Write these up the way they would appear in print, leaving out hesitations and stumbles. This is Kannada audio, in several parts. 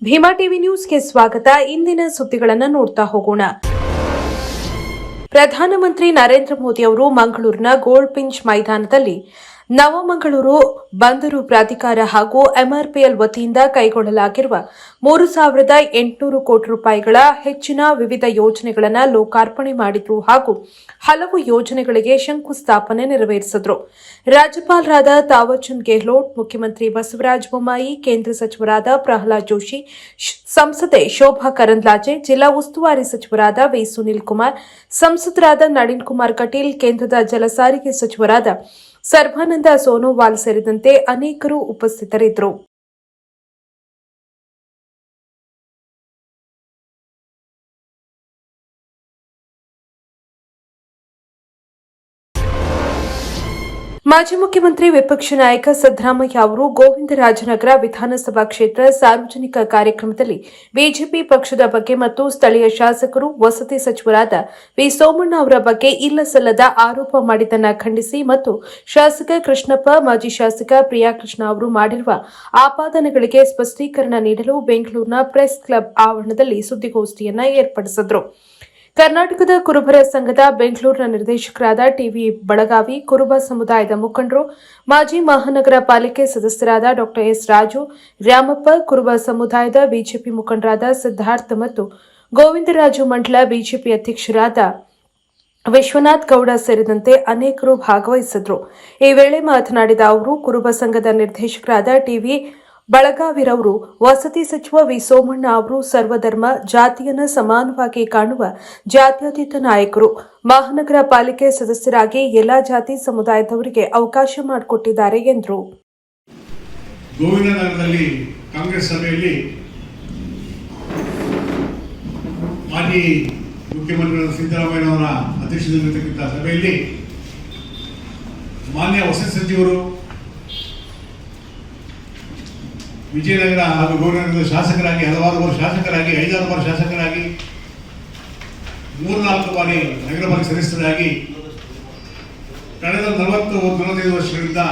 ಭೀಮಾ ಟಿವಿ ನ್ಯೂಸ್ಗೆ ಸ್ವಾಗತ. ಇಂದಿನ ಸುದ್ದಿಗಳನ್ನು ನೋಡ್ತಾ ಹೋಗೋಣ. ಪ್ರಧಾನಮಂತ್ರಿ ನರೇಂದ್ರ ಮೋದಿ ಅವರು ಮಂಗಳೂರಿನ ಗೋಲ್ಡ್ ಪಿಂಚ್ ಮೈದಾನದಲ್ಲಿ ನವಮಂಗಳೂರು ಬಂದರು ಪ್ರಾಧಿಕಾರ ಹಾಗೂ ಎಂಆರ್ಪಿಎಲ್ ವತಿಯಿಂದ ಕೈಗೊಳ್ಳಲಾಗಿರುವ 3,800 ಕೋಟಿ ರೂಪಾಯಿಗಳ ಹೆಚ್ಚಿನ ವಿವಿಧ ಯೋಜನೆಗಳನ್ನು ಲೋಕಾರ್ಪಣೆ ಮಾಡಿದ್ರು ಹಾಗೂ ಹಲವು ಯೋಜನೆಗಳಿಗೆ ಶಂಕುಸ್ಥಾಪನೆ ನೆರವೇರಿಸಿದ್ರು. ರಾಜ್ಯಪಾಲರಾದ ತಾವರ್ಚಂದ್ ಗೆಹ್ಲೋಟ್, ಮುಖ್ಯಮಂತ್ರಿ ಬಸವರಾಜ ಬೊಮ್ಮಾಯಿ, ಕೇಂದ್ರ ಸಚಿವರಾದ ಪ್ರಹ್ಲಾದ್ ಜೋಶಿ, ಸಂಸದೆ ಶೋಭಾ ಕರಂದ್ಲಾಜೆ, ಜಿಲ್ಲಾ ಉಸ್ತುವಾರಿ ಸಚಿವರಾದ ವಿ ಸುನೀಲ್ ಕುಮಾರ್, ಸಂಸದರಾದ ನಳಿನ್ ಕುಮಾರ್ ಕಟೀಲ್, ಕೇಂದ್ರದ ಜಲಸಾರಿಗೆ ಸಚಿವರಾದ ಸರ್ಬಾನಂದ ಸೋನೋವಾಲ್ ಸೇರಿದಂತೆ ಅನೇಕರು ಉಪಸ್ಥಿತರಿದ್ದರು. ಮಾಜಿ ಮುಖ್ಯಮಂತ್ರಿ ವಿಪಕ್ಷ ನಾಯಕ ಸಿದ್ದರಾಮಯ್ಯ ಅವರು ಗೋವಿಂದರಾಜನಗರ ವಿಧಾನಸಭಾ ಕ್ಷೇತ್ರ ಸಾರ್ವಜನಿಕ ಕಾರ್ಯಕ್ರಮದಲ್ಲಿ ಬಿಜೆಪಿ ಪಕ್ಷದ ಬಗ್ಗೆ ಮತ್ತು ಸ್ಥಳೀಯ ಶಾಸಕರು, ವಸತಿ ಸಚಿವರಾದ ವಿ ಸೋಮಣ್ಣ ಅವರ ಬಗ್ಗೆ ಇಲ್ಲಸಲ್ಲದ ಆರೋಪ ಮಾಡಿದ್ದನ್ನು ಖಂಡಿಸಿ ಮತ್ತು ಶಾಸಕ ಕೃಷ್ಣಪ್ಪ, ಮಾಜಿ ಶಾಸಕ ಪ್ರಿಯಾಕೃಷ್ಣ ಅವರು ಮಾಡಿರುವ ಆಪಾದನೆಗಳಿಗೆ ಸ್ಪಷ್ಟೀಕರಣ ನೀಡಲು ಬೆಂಗಳೂರಿನ ಪ್ರೆಸ್ ಕ್ಲಬ್ ಆವರಣದಲ್ಲಿ ಸುದ್ದಿಗೋಷ್ಠಿಯನ್ನು ಏರ್ಪಡಿಸಿದರು. ಕರ್ನಾಟಕದ ಕುರುಬರ ಸಂಘದ ಬೆಂಗಳೂರಿನ ನಿರ್ದೇಶಕರಾದ ಟಿವಿ ಬಳಗಾವಿ, ಕುರುಬ ಸಮುದಾಯದ ಮುಖಂಡರು, ಮಾಜಿ ಮಹಾನಗರ ಪಾಲಿಕೆ ಸದಸ್ಯರಾದ ಡಾ ಎಸ್ ರಾಜು, ರಾಮಪ್ಪ, ಕುರುಬ ಸಮುದಾಯದ ಬಿಜೆಪಿ ಮುಖಂಡರಾದ ಸಿದ್ದಾರ್ಥ ಮತ್ತು ಗೋವಿಂದರಾಜು ಮಂಡಲ ಬಿಜೆಪಿ ಅಧ್ಯಕ್ಷರಾದ ವಿಶ್ವನಾಥ್ ಗೌಡ ಸೇರಿದಂತೆ ಅನೇಕರು ಭಾಗವಹಿಸಿದ್ರು. ಈ ವೇಳೆ ಮಾತನಾಡಿದ ಅವರು, ಕುರುಬ ಸಂಘದ ನಿರ್ದೇಶಕರಾದ ಟಿವಿ ಬಳಗಾವಿರವರು, ವಸತಿ ಸಚಿವ ವಿ ಸೋಮಣ್ಣ ಅವರು ಸರ್ವಧರ್ಮ ಜಾತಿಯನ್ನು ಸಮಾನವಾಗಿ ಕಾಣುವ ಜಾತ್ಯತೀತ ನಾಯಕರು. ಮಹಾನಗರ ಪಾಲಿಕೆ ಸದಸ್ಯರಾಗಿ ಎಲ್ಲಾ ಜಾತಿ ಸಮುದಾಯದವರಿಗೆ ಅವಕಾಶ ಮಾಡಿಕೊಟ್ಟಿದ್ದಾರೆ ಎಂದರು. ಗೋವಿಂದನಗರದಲ್ಲಿ ಕಾಂಗ್ರೆಸ್ ಸಭೆಯಲ್ಲಿ ಮಾಜಿ ಮುಖ್ಯಮಂತ್ರಿ ಸಿದ್ದರಾಮಯ್ಯನವರ ಅಧ್ಯಕ್ಷತೆಯಲ್ಲಿರತಕ್ಕಂಥ ಸಭೆಯಲ್ಲಿ ಮಾನ್ಯ ವಸತಿ ಸಚಿವರು, ವಿಜಯನಗರ ಹಾಗೂ ಗೋವಿಂದನಗರದ ಶಾಸಕರಾಗಿ ಹಲವಾರು ಬಾರಿ ಶಾಸಕರಾಗಿ 5-6 ಬಾರಿ ಶಾಸಕರಾಗಿ 3-4 ಬಾರಿ ನಗರ ಪಾಲಿಕೆ ಸದಸ್ಯರಾಗಿ ಕಳೆದ 40-45 ವರ್ಷಗಳಿಂದ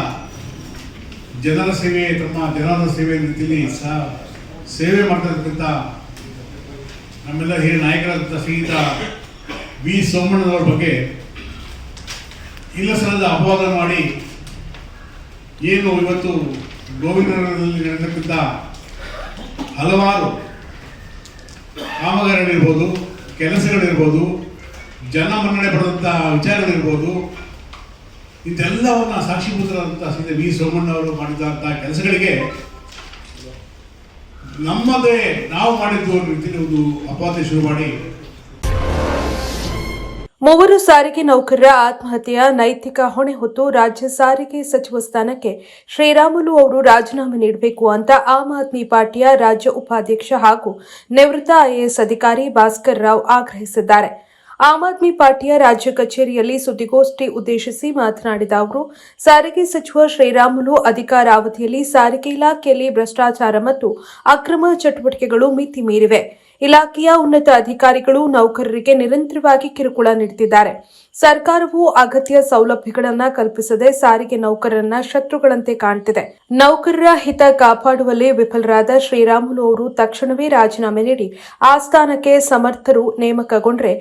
ಜನರ ಸೇವೆ, ತಮ್ಮ ಜನರ ಸೇವೆ ರೀತಿಯಲ್ಲಿ ಸೇವೆ ಮಾಡ್ತಕ್ಕಂಥ ನಮ್ಮೆಲ್ಲ ಹಿರಿಯ ನಾಯಕರಾದಂಥ ಶ್ರೀಯುತ ವಿ ಸೋಮಣ್ಣನವರ ಬಗ್ಗೆ ಇಲ್ಲಸಲ್ಲದ ಅಪವಾದ ಮಾಡಿ ಏನು ಇವತ್ತು ಗೋವಿಂದನಗರದಲ್ಲಿ ನಡೆತಕ್ಕಂಥ ಹಲವಾರು ಕಾಮಗಾರಿಗಳಿರ್ಬೋದು, ಕೆಲಸಗಳಿರ್ಬೋದು, ಜನ ಮನ್ನಣೆ ಪಡೆದಂಥ ವಿಚಾರಗಳಿರ್ಬೋದು, ಇದೆಲ್ಲವನ್ನ ಸಾಕ್ಷೀಭೂತರಾದಂಥ ಶ್ರೀ ವಿ ಸೋಮಣ್ಣ ಅವರು ಮಾಡಿದಂಥ ಕೆಲಸಗಳಿಗೆ ನಮ್ಮದೇ ನಾವು ಮಾಡಿದ್ದು ರೀತಿಯಲ್ಲಿ ಒಂದು ಅಪವಾದ ಶುರು ಮಾಡಿ ಮೂವರು ಸಾರಿಗೆ ನೌಕರರ ಆತ್ಮಹತ್ಯೆಯ ನೈತಿಕ ಹೊಣೆ ಹೊತ್ತು ರಾಜ್ಯ ಸಾರಿಗೆ ಸಚಿವ ಸ್ಥಾನಕ್ಕೆ ಶ್ರೀರಾಮುಲು ಅವರು ರಾಜೀನಾಮೆ ನೀಡಬೇಕು ಅಂತ ಆಮ್ ಆದ್ಮಿ ಪಾರ್ಟಿಯ ರಾಜ್ಯ ಉಪಾಧ್ಯಕ್ಷ ಹಾಗೂ ನಿವೃತ್ತ ಐಎಎಸ್ ಅಧಿಕಾರಿ ಭಾಸ್ಕರ್ ರಾವ್ ಆಗ್ರಹಿಸಿದ್ದಾರೆ. ಆಮ್ ಆದ್ಮಿ ಪಾರ್ಟಿಯ ರಾಜ್ಯ ಕಚೇರಿಯಲ್ಲಿ ಸುದ್ದಿಗೋಷ್ಠಿ ಉದ್ದೇಶಿಸಿ ಮಾತನಾಡಿದ ಅವರು, ಸಾರಿಗೆ ಸಚಿವ ಶ್ರೀರಾಮುಲು ಅಧಿಕಾರಾವಧಿಯಲ್ಲಿ ಸಾರಿಗೆ ಇಲಾಖೆಯಲ್ಲಿ ಭ್ರಷ್ಟಾಚಾರ ಮತ್ತು ಅಕ್ರಮ ಚಟುವಟಿಕೆಗಳು ಮಿತಿ ಮೀರಿವೆ. ಇಲಾಖೆಯ ಉನ್ನತ ಅಧಿಕಾರಿಗಳು ನೌಕರರಿಗೆ ನಿರಂತರವಾಗಿ ಕಿರುಕುಳ ನೀಡುತ್ತಿದ್ದಾರೆ. ಸರ್ಕಾರವು ಅಗತ್ಯ ಸೌಲಭ್ಯಗಳನ್ನು ಕಲ್ಪಿಸದೆ ಸಾರಿಗೆ ನೌಕರರನ್ನ ಶತ್ರುಗಳಂತೆ ಕಾಣುತ್ತಿದೆ. ನೌಕರರ ಹಿತ ಕಾಪಾಡುವಲ್ಲಿ ವಿಫಲರಾದ ಶ್ರೀರಾಮುಲು ಅವರು ತಕ್ಷಣವೇ ರಾಜೀನಾಮೆ ನೀಡಿ ಆ ಸ್ಥಾನಕ್ಕೆ ಸಮರ್ಥರು ನೇಮಕಗೊಂಡ್ರೆ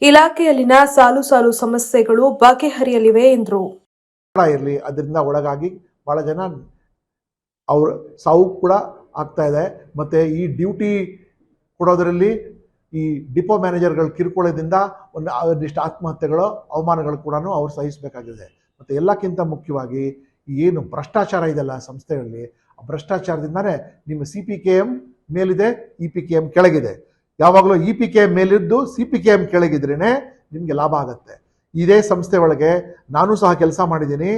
ಇಲಾಖೆಯಲ್ಲಿನ ಸಾಲು ಸಾಲು ಸಮಸ್ಯೆಗಳು ಬಗೆಹರಿಯಲಿವೆ ಎಂದರು. ಅದರಿಂದ ಒಳಗಾಗಿ ಬಹಳ ಜನ ಅವ್ರ ಸಾವು ಕೂಡ ಆಗ್ತಾ ಇದೆ. ಮತ್ತೆ ಈ ಡ್ಯೂಟಿ ಕೊಡೋದರಲ್ಲಿ ಈ ಡಿಪೋ ಮ್ಯಾನೇಜರ್ಗಳ ಕಿರುಕುಳದಿಂದ ಒಂದಿಷ್ಟು ಆತ್ಮಹತ್ಯೆಗಳು, ಅವಮಾನಗಳು ಕೂಡ ಅವ್ರು ಸಹಿಸಬೇಕಾಗಿದೆ. ಮತ್ತು ಎಲ್ಲಕ್ಕಿಂತ ಮುಖ್ಯವಾಗಿ ಏನು ಭ್ರಷ್ಟಾಚಾರ ಇದೆಲ್ಲ ಸಂಸ್ಥೆಗಳಲ್ಲಿ, ಆ ಭ್ರಷ್ಟಾಚಾರದಿಂದನೇ ನಿಮ್ಮ CPKM ಮೇಲಿದೆ, EPKM ಕೆಳಗಿದೆ. ಯಾವಾಗಲೂ EPKM ಮೇಲಿದ್ದು CPKM ಕೆಳಗಿದ್ರೇ ನಿಮಗೆ ಲಾಭ ಆಗುತ್ತೆ. ಇದೇ ಸಂಸ್ಥೆ ಒಳಗೆ ನಾನು ಸಹ ಕೆಲಸ ಮಾಡಿದ್ದೀನಿ.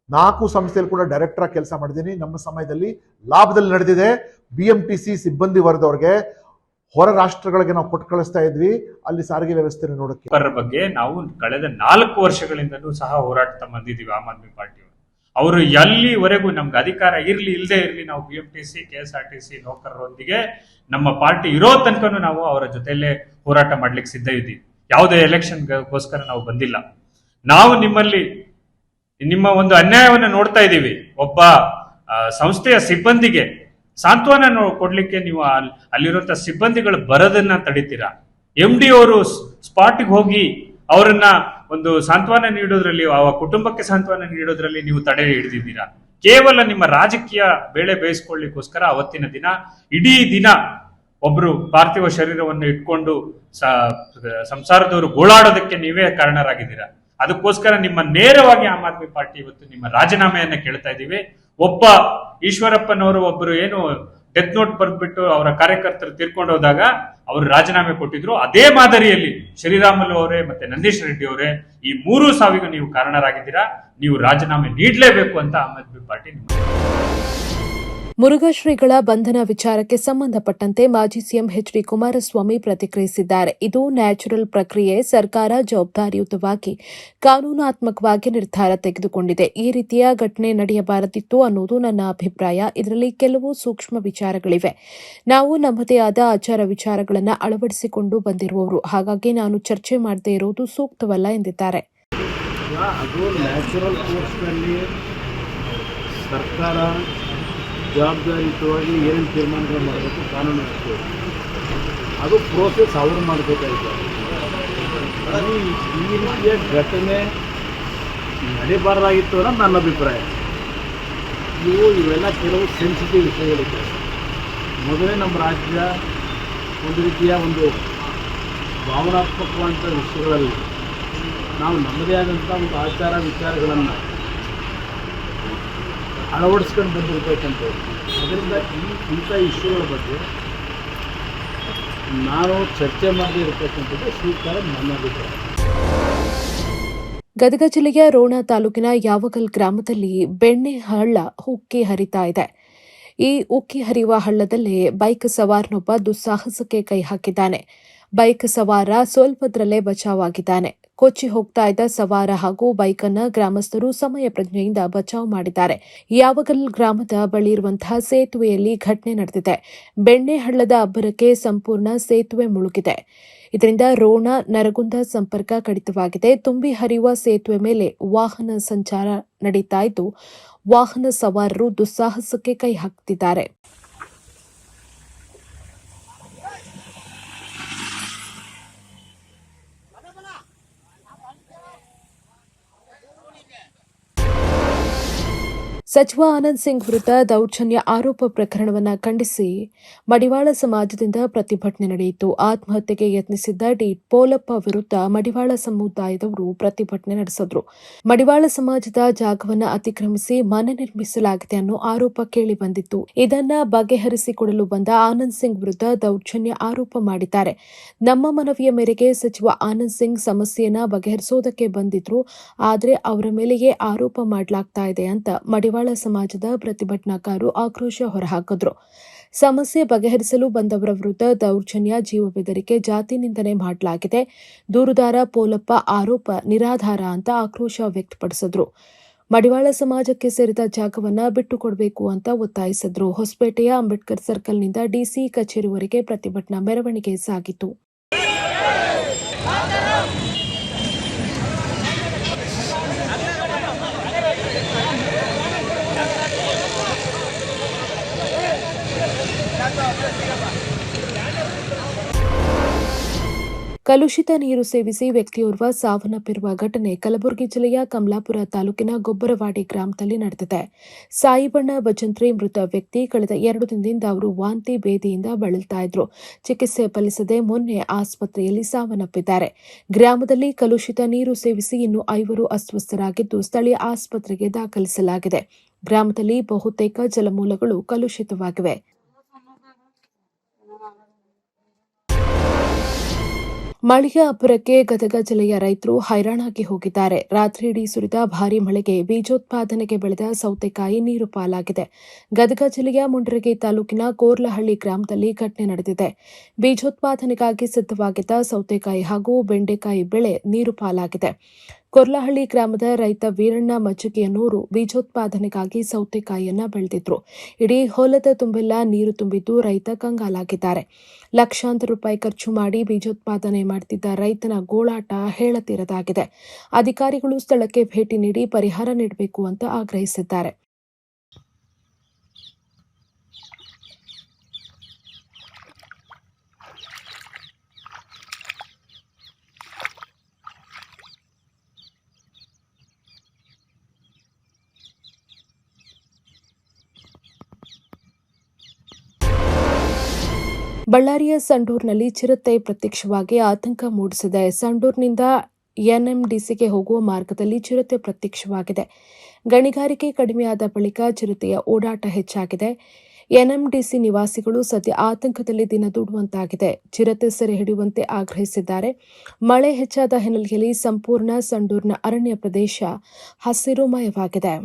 4 ಸಂಸ್ಥೆಯಲ್ಲಿ ಕೂಡ ಡೈರೆಕ್ಟರ್ ಕೆಲಸ ಮಾಡಿದ್ದೀನಿ. ನಮ್ಮ ಸಮಯದಲ್ಲಿ ಲಾಭದಲ್ಲಿ ನಡೆದಿದೆ. BMTC ಸಿಬ್ಬಂದಿ ವರ್ಗದವ್ರಿಗೆ ಹೊರ ರಾಷ್ಟ್ರಗಳಿಗೆ ನಾವು ಕೊಟ್ಟು ಕಳಿಸ್ತಾ ಇದ್ವಿ, ಅಲ್ಲಿ ಸಾರಿಗೆ ವ್ಯವಸ್ಥೆ ನೋಡಕ್ಕೆ. ಬಗ್ಗೆ ನಾವು ಕಳೆದ 4 ವರ್ಷಗಳಿಂದಲೂ ಸಹ ಹೋರಾಟ ಬಂದಿದ್ದೀವಿ. ಆಮ್ ಆದ್ಮಿ ಪಾರ್ಟಿಯವರು ಅವರು ಎಲ್ಲಿವರೆಗೂ ನಮ್ಗೆ ಅಧಿಕಾರ ಇರ್ಲಿ ಇಲ್ಲದೆ ಇರಲಿ, ನಾವು BMTC KSRTC ನೌಕರರೊಂದಿಗೆ ನಮ್ಮ ಪಾರ್ಟಿ ಇರೋ ತನಕನೂ ನಾವು ಅವರ ಜೊತೆಯಲ್ಲೇ ಹೋರಾಟ ಮಾಡ್ಲಿಕ್ಕೆ ಸಿದ್ಧ ಇದ್ದೀವಿ. ಯಾವುದೇ ಎಲೆಕ್ಷನ್ಗೋಸ್ಕರ ನಾವು ಬಂದಿಲ್ಲ. ನಾವು ನಿಮ್ಮ ಒಂದು ಅನ್ಯಾಯವನ್ನು ನೋಡ್ತಾ ಇದ್ದೀವಿ. ಒಬ್ಬ ಸಂಸ್ಥೆಯ ಸಿಬ್ಬಂದಿಗೆ ಸಾಂತ್ವನ ಕೊಡ್ಲಿಕ್ಕೆ ನೀವು ಅಲ್ಲಿರುವಂತ ಸಿಬ್ಬಂದಿಗಳು ಬರೋದನ್ನ ತಡಿತೀರಾ? MD ಅವರು ಸ್ಪಾಟ್ಗೆ ಹೋಗಿ ಅವರನ್ನ ಒಂದು ಸಾಂತ್ವನ ನೀಡೋದ್ರಲ್ಲಿ, ಆ ಕುಟುಂಬಕ್ಕೆ ಸಾಂತ್ವನ ನೀಡೋದ್ರಲ್ಲಿ ನೀವು ತಡೆ ಹಿಡಿದಿದ್ದೀರಾ. ಕೇವಲ ನಿಮ್ಮ ರಾಜಕೀಯ ಬೇಳೆ ಬೇಯಿಸ್ಕೊಳ್ಳಿಕ್ಕೋಸ್ಕರ ಅವತ್ತಿನ ದಿನ ಇಡೀ ದಿನ ಒಬ್ರು ಪಾರ್ಥಿವ ಶರೀರವನ್ನು ಇಟ್ಕೊಂಡು ಸಂಸಾರದವರು ಗೋಳಾಡೋದಕ್ಕೆ ನೀವೇ ಕಾರಣರಾಗಿದ್ದೀರಾ. ಅದಕ್ಕೋಸ್ಕರ ನಿಮ್ಮ ನೇರವಾಗಿ ಆಮ್ ಆದ್ಮಿ ಪಾರ್ಟಿ ಇವತ್ತು ನಿಮ್ಮ ರಾಜೀನಾಮೆಯನ್ನ ಕೇಳ್ತಾ ಇದ್ದೀವಿ. ಒಬ್ಬ ಈಶ್ವರಪ್ಪನವರು ಒಬ್ಬರು ಏನು ಡೆತ್ ನೋಟ್ ಬರೆದ್ಬಿಟ್ಟು ಅವರ ಕಾರ್ಯಕರ್ತರು ತೀರ್ಕೊಂಡು ಹೋದಾಗ ಅವರು ರಾಜೀನಾಮೆ ಕೊಟ್ಟಿದ್ರು. ಅದೇ ಮಾದರಿಯಲ್ಲಿ ಶ್ರೀರಾಮುಲು ಅವರೇ ಮತ್ತೆ ನಂದೀಶ್ ರೆಡ್ಡಿ ಅವರೇ ಈ 3 ಸಾವಿಗೂ ನೀವು ಕಾರಣರಾಗಿದ್ದೀರಾ. ನೀವು ರಾಜೀನಾಮೆ ನೀಡಲೇಬೇಕು ಅಂತ ಆಮ್ ಆದ್ಮಿ ಪಾರ್ಟಿ ಮುರುಘಾ ಶ್ರೀಗಳ ಬಂಧನ ವಿಚಾರಕ್ಕೆ ಸಂಬಂಧಪಟ್ಟಂತೆ ಮಾಜಿ ಸಿಎಂ ಎಚ್ಡಿ ಕುಮಾರಸ್ವಾಮಿ ಪ್ರತಿಕ್ರಿಯಿಸಿದ್ದಾರೆ. ಇದು ನ್ಯಾಚುರಲ್ ಪ್ರಕ್ರಿಯೆ. ಸರ್ಕಾರ ಜವಾಬ್ದಾರಿಯುತವಾಗಿ ಕಾನೂನಾತ್ಮಕವಾಗಿ ನಿರ್ಧಾರ ತೆಗೆದುಕೊಂಡಿದೆ. ಈ ರೀತಿಯ ಘಟನೆ ನಡೆಯಬಾರದಿತ್ತು ಅನ್ನೋದು ನನ್ನ ಅಭಿಪ್ರಾಯ. ಇದರಲ್ಲಿ ಕೆಲವು ಸೂಕ್ಷ್ಮ ವಿಚಾರಗಳಿವೆ. ನಾವು ನಮ್ಮದೇ ಆದ ಆಚಾರ ವಿಚಾರಗಳನ್ನು ಅಳವಡಿಸಿಕೊಂಡು ಬಂದಿರುವವರು. ಹಾಗಾಗಿ ನಾನು ಚರ್ಚೆ ಮಾಡದೇ ಇರುವುದು ಸೂಕ್ತವಲ್ಲ ಎಂದಿದ್ದಾರೆ. ಅದು ನ್ಯಾಚುರಲ್ ಕೋರ್ಸ್ನಲ್ಲಿ ಸರ್ಕಾರ ಜವಾಬ್ದಾರಿಯುತವಾಗಿ ಏನು ತೀರ್ಮಾನಗಳು ಮಾಡಬೇಕು ಕಾನೂನು ಅದು ಪ್ರೋಸೆಸ್ ಅವರು ಮಾಡಬೇಕಾಗಿದೆ. ಈ ರೀತಿಯ ಘಟನೆ ನಡೀಬಾರ್ದಾಗಿತ್ತು ಅನ್ನೋದು ನನ್ನ ಅಭಿಪ್ರಾಯ. ಇವೆಲ್ಲ ಕೆಲವು ಸೆನ್ಸಿಟಿವ್ ವಿಷಯಗಳಿದೆ. ಮೊದಲೇ ನಮ್ಮ ರಾಜ್ಯ ಒಂದು ರೀತಿಯ ಒಂದು ಭಾವನಾತ್ಮಕವಾದಂಥ ವಿಷಯಗಳಲ್ಲಿ ನಾವು ನಮ್ಮದೇ ಆದಂಥ ಒಂದು ಆಚಾರ ವಿಚಾರಗಳನ್ನು ಅಳವಡಿಸ್ಕೊಂಡು ಬಂದಿರಬೇಕಂತೇಳಿ. ಅದರಿಂದ ಇಂಥ ಇಶ್ಯೂಗಳ ಬಗ್ಗೆ ನಾನು ಚರ್ಚೆ ಮಾಡದೇ ಇರತಕ್ಕಂಥದ್ದು ಸೂಕ್ತ ನನ್ನ ಅಭಿಪ್ರಾಯ. ಗದಗ ಜಿಲ್ಲೆಯ ರೋಣ ತಾಲೂಕಿನ ಯಾವಗಲ್ ಗ್ರಾಮದಲ್ಲಿ ಬೆಣ್ಣೆ ಹಳ್ಳ ಉಕ್ಕಿ ಹರಿತಾ ಇದೆ. ಈ ಉಕ್ಕಿ ಹರಿಯುವ ಹಳ್ಳದಲ್ಲೇ ಬೈಕ್ ಸವಾರನೊಬ್ಬ ದುಸ್ಸಾಹಸಕ್ಕೆ ಕೈ ಹಾಕಿದ್ದಾನೆ. ಬೈಕ್ ಸವಾರ ಸ್ವಲ್ಪದರಲ್ಲೇ ಬಚಾವಾಗಿದ್ದಾನೆ. ಕೊಚ್ಚಿ ಹೋಗ್ತಾ ಇದ್ದ ಸವಾರ ಹಾಗೂ ಬೈಕನ್ನು ಗ್ರಾಮಸ್ಥರು ಸಮಯ ಪ್ರಜ್ಞೆಯಿಂದ ಬಚಾವ್ ಮಾಡಿದ್ದಾರೆ. ಯಾವಗಲ್ ಗ್ರಾಮದ ಬಳಿ ಇರುವಂತಹ ಸೇತುವೆಯಲ್ಲಿ ಘಟನೆ ನಡೆದಿದೆ. ಬೆಣ್ಣೆ ಹಳ್ಳದ ಅಬ್ಬರಕ್ಕೆ ಸಂಪೂರ್ಣ ಸೇತುವೆ ಮುಳುಗಿದೆ. ಇದರಿಂದ ರೋಣ ನರಗುಂದ ಸಂಪರ್ಕ ಕಡಿತವಾಗಿದೆ. ತುಂಬಿ ಹರಿಯುವ ಸೇತುವೆ ಮೇಲೆ ವಾಹನ ಸಂಚಾರ ನಡೀತಾ ಇದ್ದು, ವಾಹನ ಸವಾರರು ದುಸ್ಸಾಹಸಕ್ಕೆ ಕೈ ಹಾಕುತ್ತಿದ್ದಾರೆ. ಸಚಿವ ಆನಂದ್ ಸಿಂಗ್ ವಿರುದ್ಧ ದೌರ್ಜನ್ಯ ಆರೋಪ ಪ್ರಕರಣವನ್ನು ಖಂಡಿಸಿ ಮಡಿವಾಳ ಸಮಾಜದಿಂದ ಪ್ರತಿಭಟನೆ ನಡೆಯಿತು. ಆತ್ಮಹತ್ಯೆಗೆ ಯತ್ನಿಸಿದ್ದ ಡಿ ಪೋಲಪ್ಪ ವಿರುದ್ಧ ಮಡಿವಾಳ ಸಮುದಾಯದವರು ಪ್ರತಿಭಟನೆ ನಡೆಸಿದ್ರು. ಮಡಿವಾಳ ಸಮಾಜದ ಜಾಗವನ್ನು ಅತಿಕ್ರಮಿಸಿ ಮನೆ ನಿರ್ಮಿಸಲಾಗಿದೆ ಅನ್ನೋ ಆರೋಪ ಕೇಳಿ ಬಂದಿತ್ತು. ಇದನ್ನ ಬಗೆಹರಿಸಿಕೊಡಲು ಬಂದ ಆನಂದ್ ಸಿಂಗ್ ವಿರುದ್ಧ ದೌರ್ಜನ್ಯ ಆರೋಪ ಮಾಡಿದ್ದಾರೆ. ನಮ್ಮ ಮನವಿಯ ಮೇರೆಗೆ ಸಚಿವ ಆನಂದ್ ಸಿಂಗ್ ಸಮಸ್ಯೆಯನ್ನ ಬಗೆಹರಿಸೋದಕ್ಕೆ ಬಂದಿದ್ರು, ಆದರೆ ಅವರ ಮೇಲೆಯೇ ಆರೋಪ ಮಾಡಲಾಗ್ತಾ ಇದೆ ಅಂತ ಮಡಿವಾಳ ಸಮಾಜದ ಪ್ರತಿಭಟನಾಕಾರರು ಆಕ್ರೋಶ ಹೊರಹಾಕಿದ್ರು. ಸಮಸ್ಯೆ ಬಗೆಹರಿಸಲು ಬಂದವರ ವಿರುದ್ಧ ದೌರ್ಜನ್ಯ, ಜೀವ ಬೆದರಿಕೆ, ಜಾತಿ ನಿಂದನೆ ಮಾಡಲಾಗಿದೆ. ದೂರುದಾರ ಪೋಲಪ್ಪ ಆರೋಪ ನಿರಾಧಾರ ಅಂತ ಆಕ್ರೋಶ ವ್ಯಕ್ತಪಡಿಸಿದ್ರು. ಮಡಿವಾಳ ಸಮಾಜಕ್ಕೆ ಸೇರಿದ ಜಾಗವನ್ನ ಬಿಟ್ಟುಕೊಡಬೇಕು ಅಂತ ಒತ್ತಾಯಿಸಿದ್ರು. ಹೊಸಪೇಟೆಯ ಅಂಬೇಡ್ಕರ್ ಸರ್ಕಲ್ನಿಂದ ಡಿಸಿ ಕಚೇರಿವರೆಗೆ ಪ್ರತಿಭಟನಾ ಮೆರವಣಿಗೆ ಸಾಗಿತು. ಕಲುಷಿತ ನೀರು ಸೇವಿಸಿ ವ್ಯಕ್ತಿಯೋರ್ವ ಸಾವನ್ನಪ್ಪಿರುವ ಘಟನೆ ಕಲಬುರಗಿ ಜಿಲ್ಲೆಯ ಕಮಲಾಪುರ ತಾಲೂಕಿನ ಗೊಬ್ಬರವಾಡಿ ಗ್ರಾಮದಲ್ಲಿ ನಡೆದಿದೆ. ಸಾಯಿಬಣ್ಣ ಭಜಂತ್ರಿ ಮೃತ ವ್ಯಕ್ತಿ ಕಳೆದ 2 ದಿನದಿಂದ ಅವರು ವಾಂತಿ ಭೇದಿಯಿಂದ ಬಳಲ್ತಾ ಇದ್ರು. ಚಿಕಿತ್ಸೆ ಫಲಿಸದೆ ಮೊನ್ನೆ ಆಸ್ಪತ್ರೆಯಲ್ಲಿ ಸಾವನ್ನಪ್ಪಿದ್ದಾರೆ. ಗ್ರಾಮದಲ್ಲಿ ಕಲುಷಿತ ನೀರು ಸೇವಿಸಿ ಇನ್ನೂ 5 ಅಸ್ವಸ್ಥರಾಗಿದ್ದು ಸ್ಥಳೀಯ ಆಸ್ಪತ್ರೆಗೆ ದಾಖಲಿಸಲಾಗಿದೆ. ಗ್ರಾಮದಲ್ಲಿ ಬಹುತೇಕ ಜಲಮೂಲಗಳು ಕಲುಷಿತವಾಗಿವೆ. ಮಳೆಯ ಅಬ್ಬರಕ್ಕೆ ಗದಗ ಜಿಲ್ಲೆಯ ರೈತರು ಹೈರಾಣಾಗಿ ಹೋಗಿದ್ದಾರೆ. ರಾತ್ರಿಯಿಡೀ ಸುರಿದ ಭಾರೀ ಮಳೆಗೆ ಬೀಜೋತ್ಪಾದನೆಗೆ ಬೆಳೆದ ಸೌತೆಕಾಯಿ ನೀರು ಪಾಲಾಗಿದೆ. ಗದಗ ಜಿಲ್ಲೆಯ ಮುಂಡರಗಿ ತಾಲೂಕಿನ ಕೋರ್ಲಹಳ್ಳಿ ಗ್ರಾಮದಲ್ಲಿ ಘಟನೆ ನಡೆದಿದೆ. ಬೀಜೋತ್ಪಾದನೆಗಾಗಿ ಸಿದ್ಧವಾಗಿದ್ದ ಸೌತೆಕಾಯಿ ಹಾಗೂ ಬೆಂಡೆಕಾಯಿ ಬೆಳೆ ನೀರು ಪಾಲಾಗಿದೆ. ಕೊರ್ಲಹಳ್ಳಿ ಗ್ರಾಮದ ರೈತ ವೀರಣ್ಣ ಮಜ್ಜಿಗೆಯನ್ನೂರು ಬೀಜೋತ್ಪಾದನೆಗಾಗಿ ಸೌತೆಕಾಯಿಯನ್ನ ಬೆಳೆದಿದ್ರು. ಇಡೀ ಹೊಲದ ತುಂಬೆಲ್ಲ ನೀರು ತುಂಬಿದ್ದು ರೈತ ಕಂಗಾಲಾಗಿದ್ದಾರೆ. ಲಕ್ಷಾಂತರ ರೂಪಾಯಿ ಖರ್ಚು ಮಾಡಿ ಬೀಜೋತ್ಪಾದನೆ ಮಾಡುತ್ತಿದ್ದ ರೈತನ ಗೋಳಾಟ ಹೇಳತೀರದಾಗಿದೆ. ಅಧಿಕಾರಿಗಳು ಸ್ಥಳಕ್ಕೆ ಭೇಟಿ ನೀಡಿ ಪರಿಹಾರ ನೀಡಬೇಕು ಅಂತ ಆಗ್ರಹಿಸಿದ್ದಾರೆ. ಬಳ್ಳಾರಿಯ ಸಂಡೂರಿನಲ್ಲಿ ಚಿರತೆ ಪ್ರತ್ಯಕ್ಷವಾಗಿ ಆತಂಕ ಮೂಡಿಸಿದೆ. ಸಂಡೂರಿನಿಂದ ಎನ್ಎಂಡಿಸಿಗೆ ಹೋಗುವ ಮಾರ್ಗದಲ್ಲಿ ಚಿರತೆ ಪ್ರತ್ಯಕ್ಷವಾಗಿದೆ. ಗಣಿಗಾರಿಕೆ ಕಡಿಮೆಯಾದ ಬಳಿಕ ಚಿರತೆಯ ಓಡಾಟ ಹೆಚ್ಚಾಗಿದೆ. ಎನ್ಎಂಡಿಸಿ ನಿವಾಸಿಗಳು ಸದ್ಯ ಆತಂಕದಲ್ಲಿ ದಿನದೂಡುವಂತಾಗಿದೆ. ಚಿರತೆ ಸೆರೆ ಹಿಡಿಯುವಂತೆ ಆಗ್ರಹಿಸಿದ್ದಾರೆ. ಮಳೆ ಹೆಚ್ಚಾದ ಹಿನ್ನೆಲೆಯಲ್ಲಿ ಸಂಪೂರ್ಣ ಸಂಡೂರಿನ ಅರಣ್ಯ ಪ್ರದೇಶ ಹಸಿರುಮಯವಾಗಿದೆ.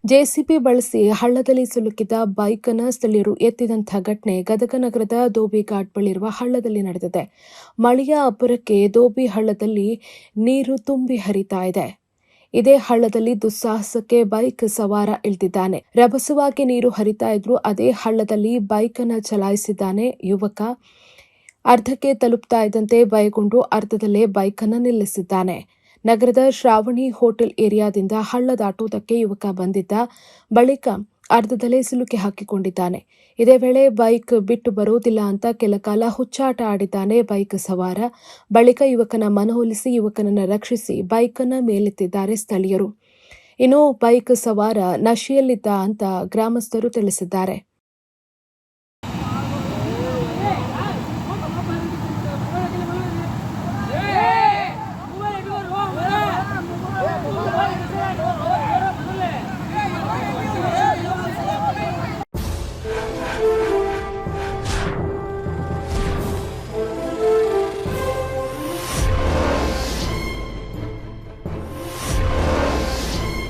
ಜೆಸಿಬಿ ಬಳಸಿ ಹಳ್ಳದಲ್ಲಿ ಸಿಲುಕಿದ ಬೈಕ್ ಅನ್ನು ಸ್ಥಳೀಯರು ಎತ್ತಿದಂತಹ ಘಟನೆ ಗದಗ ನಗರದ ದೋಬಿ ಘಾಟ್ ಬಳಿರುವ ಹಳ್ಳದಲ್ಲಿ ನಡೆದಿದೆ. ಮಳೆಯ ಅಬ್ಬರಕ್ಕೆ ದೋಬಿ ಹಳ್ಳದಲ್ಲಿ ನೀರು ತುಂಬಿ ಹರಿತಾ ಇದೆ. ಇದೇ ಹಳ್ಳದಲ್ಲಿ ದುಸ್ಸಾಹಸಕ್ಕೆ ಬೈಕ್ ಸವಾರ ಇಳಿದಿದ್ದಾನೆ. ರಭಸವಾಗಿ ನೀರು ಹರಿತಾ ಇದ್ರು ಅದೇ ಹಳ್ಳದಲ್ಲಿ ಬೈಕ್ ಅನ್ನು ಚಲಾಯಿಸಿದ್ದಾನೆ ಯುವಕ. ಅರ್ಧಕ್ಕೆ ತಲುಪ್ತಾ ಇದ್ದಂತೆ ಭಯಗೊಂಡು ಅರ್ಧದಲ್ಲೇ ಬೈಕ್ ಅನ್ನು ನಿಲ್ಲಿಸಿದ್ದಾನೆ. ನಗರದ ಶ್ರಾವಣಿ ಹೋಟೆಲ್ ಏರಿಯಾದಿಂದ ಹಳ್ಳ ದಾಟುವುದಕ್ಕೆ ಯುವಕ ಬಂದಿದ್ದ. ಬಳಿಕ ಅರ್ಧದಲ್ಲೇ ಸಿಲುಕಿ ಹಾಕಿಕೊಂಡಿದ್ದಾನೆ. ಇದೇ ವೇಳೆ ಬೈಕ್ ಬಿಟ್ಟು ಬರುವುದಿಲ್ಲ ಅಂತ ಕೆಲಕಾಲ ಹುಚ್ಚಾಟ ಆಡಿದ್ದಾನೆ ಬೈಕ್ ಸವಾರ. ಬಳಿಕ ಯುವಕನ ಮನವೊಲಿಸಿ ಯುವಕನನ್ನು ರಕ್ಷಿಸಿ ಬೈಕ್ ಅನ್ನು ಮೇಲೆತ್ತಿದ್ದಾರೆ ಸ್ಥಳೀಯರು. ಇನ್ನು ಬೈಕ್ ಸವಾರ ನಶೆಯಲ್ಲಿದ್ದ ಅಂತ ಗ್ರಾಮಸ್ಥರು ತಿಳಿಸಿದ್ದಾರೆ.